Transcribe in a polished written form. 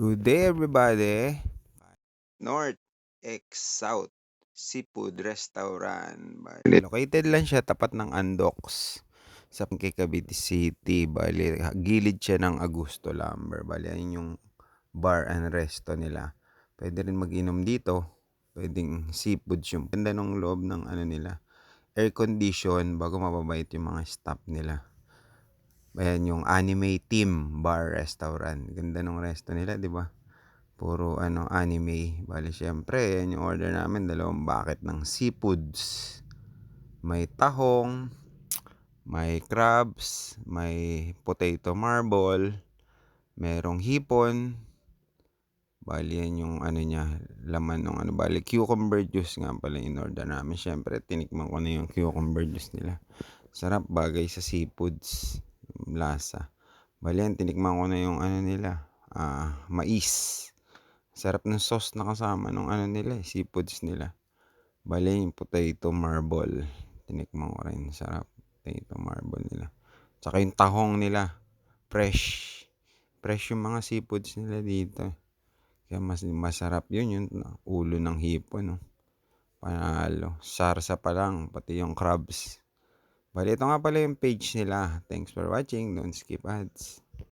Good day, everybody. North X South Seafood Restaurant. Located lang siya tapat ng Andox sa Cavite City. Bali, gilid siya ng Augusto Lumber. Bali, ayun yung bar and resto nila. Pwede rin mag-inom dito. Pwedeng seafood yung ganda ng loob ng ano nila. Air condition bago mababait yung mga staff nila. Ayan yung anime team bar restaurant. Ganda ng resto nila, di ba? Puro anime. Bali, syempre, yan yung order namin. 2 bucket ng seafoods. May tahong, may crabs, may potato marble, merong hipon. Bali, yan yung niya, laman ng bali, cucumber juice nga pala in order namin. Syempre, tinikman ko na yung cucumber juice nila. Sarap, bagay sa seafoods. Lasa. Bali, yan, tinikman ko na yung nila, mais. Sarap ng sauce na kasama ng nila, seafoods nila. Bali, yung potato marble. Tinikman ko rin. Sarap. Potato marble nila. Tsaka yung tahong nila. Fresh. Fresh yung mga seafoods nila dito. Kaya mas masarap yun. Yung ulo ng hipon. No? Panalo. Sarsa pa lang. Pati yung crabs. Bali, ito nga pala yung page nila. Thanks for watching. Don't skip ads.